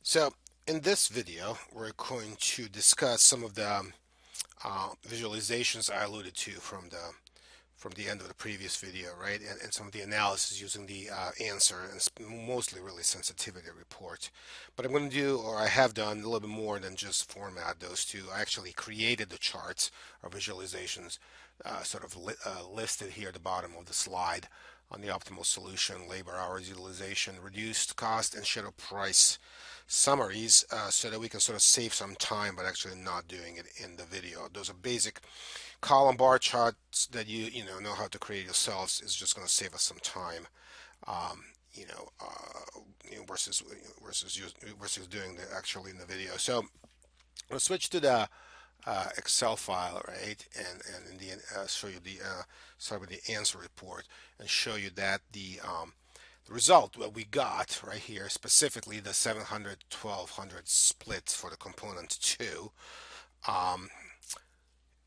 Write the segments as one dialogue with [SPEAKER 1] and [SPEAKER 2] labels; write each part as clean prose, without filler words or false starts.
[SPEAKER 1] So in this video, we're going to discuss some of the visualizations I alluded to from the end of the previous video, right? And some of the analysis using the answer, and it's mostly really sensitivity report. But I'm going to do, or I have done, a little bit more than just format those two. I actually created the charts or visualizations listed here at the bottom of the slide on the optimal solution, labor hours utilization, reduced cost, and shadow price summaries so that we can sort of save some time but actually not doing it in the video. Those are basic column bar charts that you know how to create yourselves. Is just going to save us some time, um, versus doing the actually in the video. So we'll switch to the Excel file, right? And in the show you the start with the answer report and show you that the result what we got right here, specifically the 700 1200 split for the component 2, um,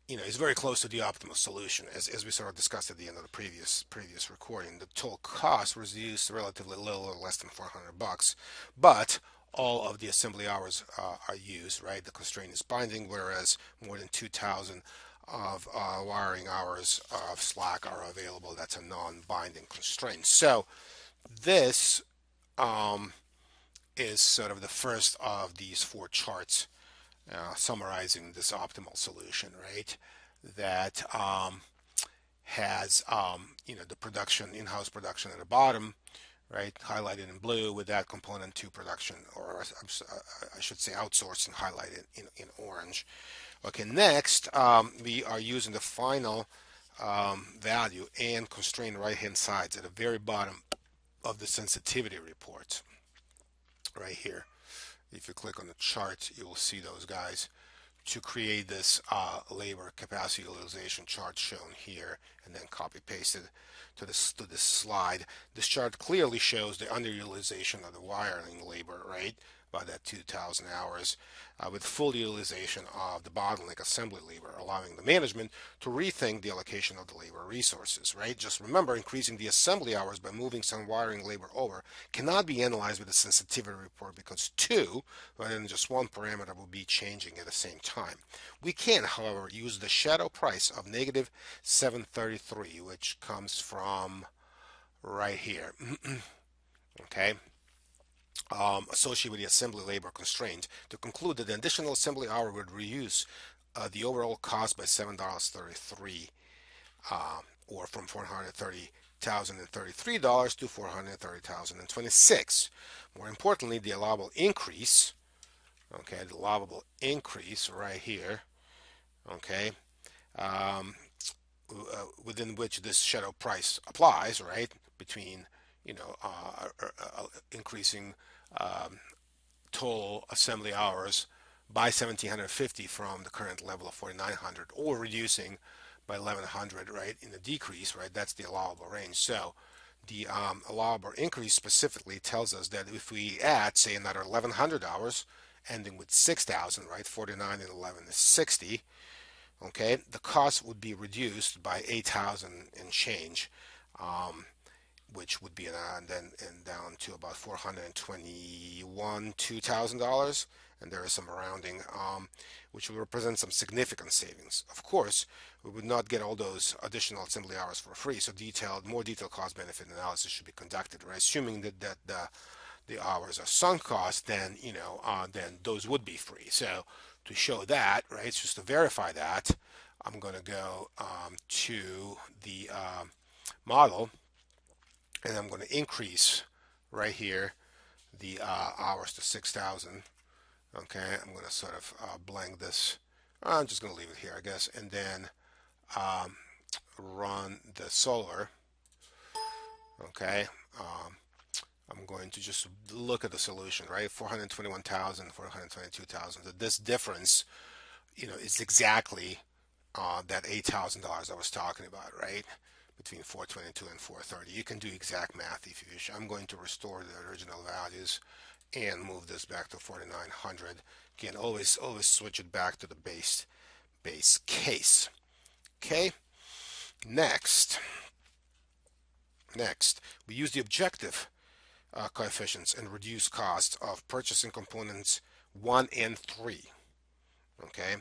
[SPEAKER 1] is very close to the optimal solution, as we sort of discussed at the end of the previous recording. The total cost was used relatively little, or less than 400 bucks, but all of the assembly hours are used, right? The constraint is binding, whereas more than 2,000 of wiring hours of slack are available. That's a non-binding constraint. So this um, is sort of the first of these four charts summarizing this optimal solution, right? That has the production, in-house production at the bottom, right, highlighted in blue, with that component 2 production, or I should say outsourcing, highlighted in orange. Okay, next we are using the final value and constraint right hand sides at the very bottom of the sensitivity report right here. If you click on the chart, you will see those guys to create this labor capacity utilization chart shown here, and then copy paste it to this slide. This chart clearly shows the underutilization of the wiring labor, right, by that 2,000 hours, with full utilization of the bottleneck assembly labor, allowing the management to rethink the allocation of the labor resources, right? Just remember, increasing the assembly hours by moving some wiring labor over cannot be analyzed with a sensitivity report, because two rather than just one parameter will be changing at the same time. We can, however, use the shadow price of negative 733, which comes from right here. Okay, associated with the assembly labor constraint, to conclude that the additional assembly hour would reduce the overall cost by $7.33, or from $430,033 to $430,026. More importantly, the allowable increase, okay, the allowable increase right here, okay, um, within which this shadow price applies, right, between increasing um, total assembly hours by 1750 from the current level of 4900, or reducing by 1100, right, in the decrease, right? That's the allowable range. So the allowable increase specifically tells us that if we add, say, another 1100 hours ending with 6000, right, 49 and 11 is 60, okay, the cost would be reduced by 8,000 and change, which would be then down to about 421 $2,000, and there is some rounding, which will represent some significant savings. Of course, we would not get all those additional assembly hours for free, so more detailed cost benefit analysis should be conducted, right? Assuming that the hours are sunk cost, then then those would be free. So to show that, right, it's just to verify that, I'm going to go to the model, and I'm going to increase right here the hours to 6,000. Okay, I'm going to sort of blank this. I'm just going to leave it here, I guess, and then run the solar. Okay, I'm going to just look at the solution, right? 421,000, 422,000. This difference, is exactly that $8,000 I was talking about, right? Between 422 and 430. You can do exact math if you wish. I'm going to restore the original values and move this back to 4900. Again, always switch it back to the base case. Okay. Next, we use the objective coefficients and reduce costs of purchasing components 1 and 3, okay,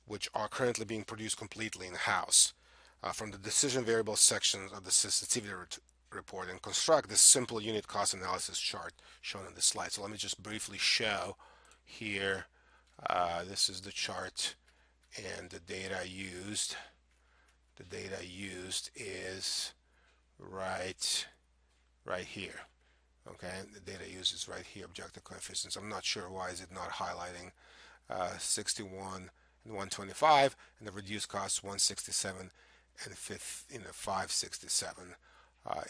[SPEAKER 1] which are currently being produced completely in-house from the decision variables section of the sensitivity report, and construct this simple unit cost analysis chart shown on this slide. So let me just briefly show here. This is the chart, and the data used. The data used is right here. Okay, the data used is right here. Objective coefficients. I'm not sure why is it not highlighting 61 and 125, and the reduced cost 167 and 567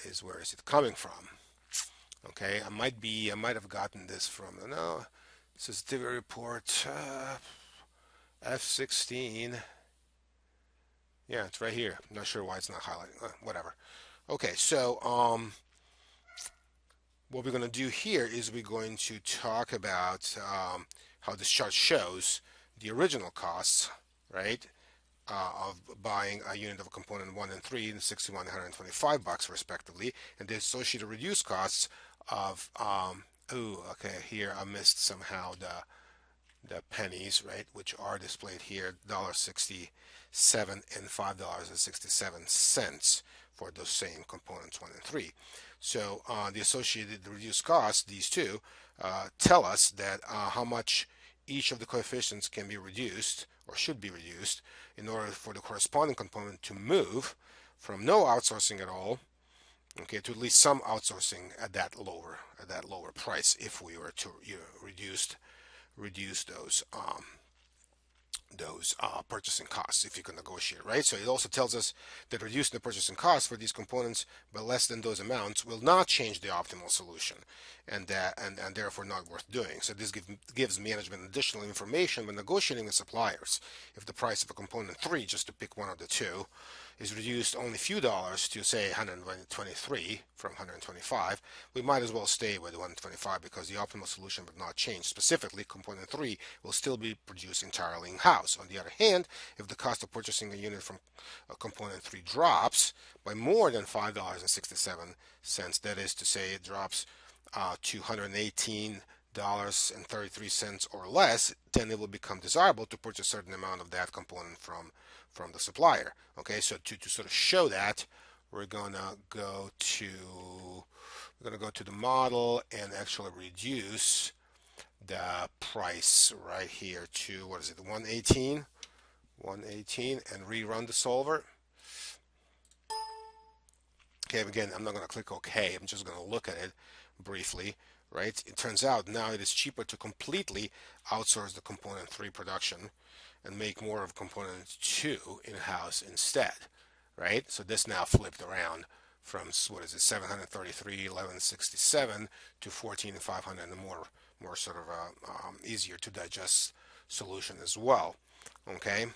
[SPEAKER 1] is where is it coming from? Okay, I might have gotten this from no sensitivity report F16. Yeah, it's right here. I'm not sure why it's not highlighting. Whatever. Okay, so what we're going to do here is we're going to talk about how this chart shows the original costs, right, of buying a unit of a component 1 and 3, and 61 and $125 respectively, and the associated reduced costs of okay, here I missed somehow the pennies, right, which are displayed here, $1.67 and $5.67 for those same components 1 and 3. So the associated reduced costs, these two, tell us that how much each of the coefficients can be reduced or should be reduced in order for the corresponding component to move from no outsourcing at all, okay, to at least some outsourcing at that lower price if we were to reduce those purchasing costs if you can negotiate, right? So it also tells us that reducing the purchasing costs for these components by less than those amounts will not change the optimal solution, and therefore not worth doing. So this gives management additional information when negotiating with suppliers. If the price of a component 3, just to pick one of the two, is reduced only a few dollars to say 123 from 125, we might as well stay with 125 because the optimal solution would not change. Specifically, component 3 will still be produced entirely in-house. On the other hand, if the cost of purchasing a unit from component 3 drops by more than $5.67, that is to say it drops to $118.33 or less, then it will become desirable to purchase a certain amount of that component from the supplier. Okay, so to sort of show that, we're gonna go to the model and actually reduce the price right here to, what is it, 118, and rerun the solver. Okay, again, I'm not going to click OK. I'm just going to look at it briefly, right? It turns out now it is cheaper to completely outsource the component 3 production and make more of component 2 in-house instead, right? So this now flipped around from, what is it, 733, 1167 to 14 and 500, and a more sort of easier to digest solution as well. Okay,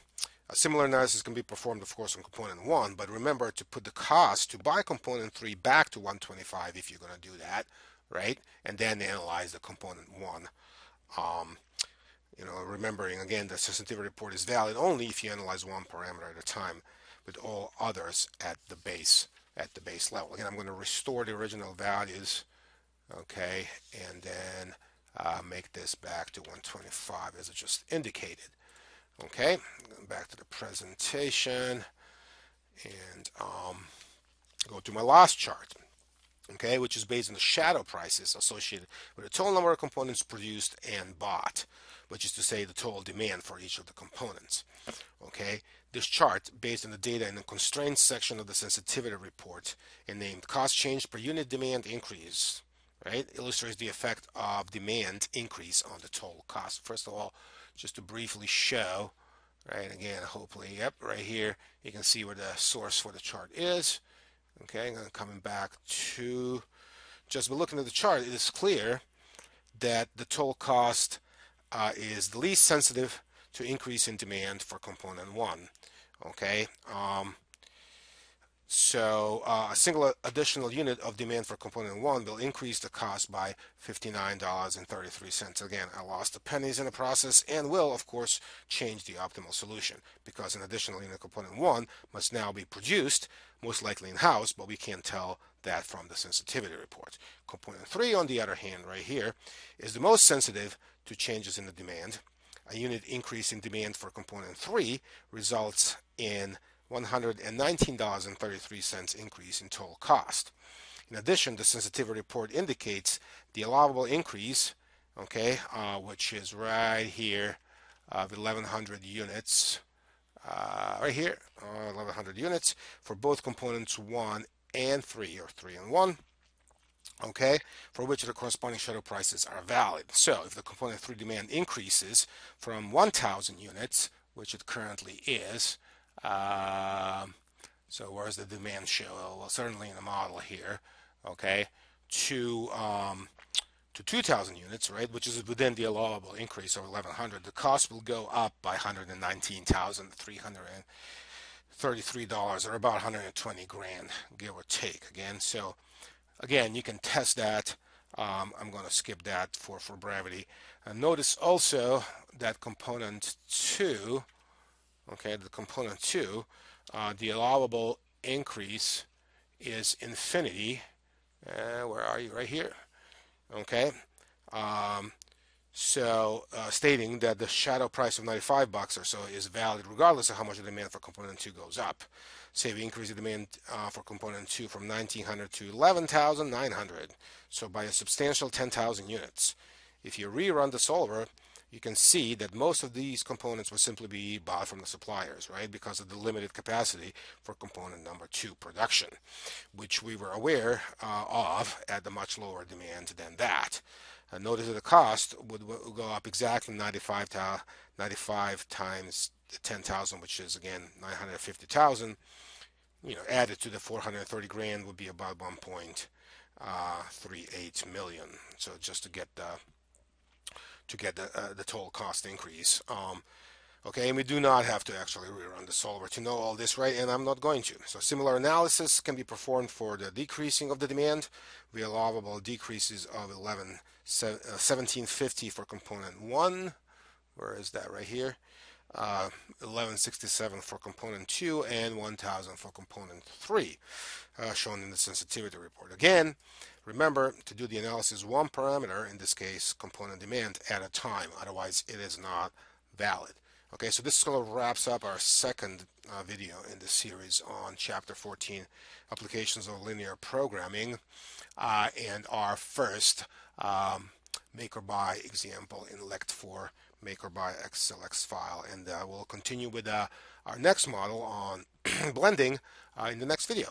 [SPEAKER 1] a similar analysis can be performed, of course, on component 1, but remember to put the cost to buy component 3 back to 125 if you're going to do that, right? And then analyze the component 1. Remembering again the sensitivity report is valid only if you analyze one parameter at a time, with all others at the base level. Again, I'm going to restore the original values, okay, and then make this back to 125 as I just indicated. Okay, going back to the presentation and go to my last chart, okay, which is based on the shadow prices associated with the total number of components produced and bought, which is to say the total demand for each of the components. Okay, this chart, based on the data in the constraints section of the sensitivity report and named cost change per unit demand increase, right, illustrates the effect of demand increase on the total cost. First of all, just to briefly show, right, again, hopefully, yep, right here, you can see where the source for the chart is. Okay, and coming back to, just by looking at the chart, it is clear that the total cost is the least sensitive to increase in demand for component 1. Okay, So a single additional unit of demand for component 1 will increase the cost by $59.33. Again, I lost the pennies in the process and will, of course, change the optimal solution because an additional unit component 1 must now be produced, most likely in-house, but we can't tell that from the sensitivity report. Component 3, on the other hand, right here, is the most sensitive to changes in the demand. A unit increase in demand for component 3 results in $119.33 increase in total cost. In addition, the sensitivity report indicates the allowable increase, okay, which is right here of 1,100 units, right here, 1,100 units for both components 1 and 3, or 3 and 1, okay, for which the corresponding shadow prices are valid. So if the component 3 demand increases from 1,000 units, which it currently is, so where's the demand show? Well, certainly in the model here, okay, to 2,000 units, right, which is within the allowable increase of 1,100, the cost will go up by $119,333, or about 120 grand, give or take. Again, so again, you can test that. I'm going to skip that for brevity. Notice also that component 2, okay, the component 2, the allowable increase is infinity. Where are you? Right here. Okay. Stating that the shadow price of $95 or so is valid regardless of how much the demand for component 2 goes up. Say we increase the demand for component 2 from 1,900 to 11,900, so by a substantial 10,000 units. If you rerun the solver, you can see that most of these components will simply be bought from the suppliers, right, because of the limited capacity for component number 2 production, which we were aware of at the much lower demand than that. Notice that the cost would go up exactly 95 times 10,000, which is again 950,000. Added to the 430 grand would be about 1.38 million. So just to get the total cost increase. Okay, and we do not have to actually rerun the solver to know all this, right? And I'm not going to. So similar analysis can be performed for the decreasing of the demand. We allowable decreases of 1750 for component 1. Where is that? Right here. 1167 for component 2 and 1000 for component 3, shown in the sensitivity report. Again, remember to do the analysis one parameter, in this case component demand, at a time, otherwise it is not valid. Okay, so this sort of wraps up our second video in this series on chapter 14, applications of linear programming, and our first make or buy example in Lect 4 make or buy XLX file, and we'll continue with our next model on blending in the next video.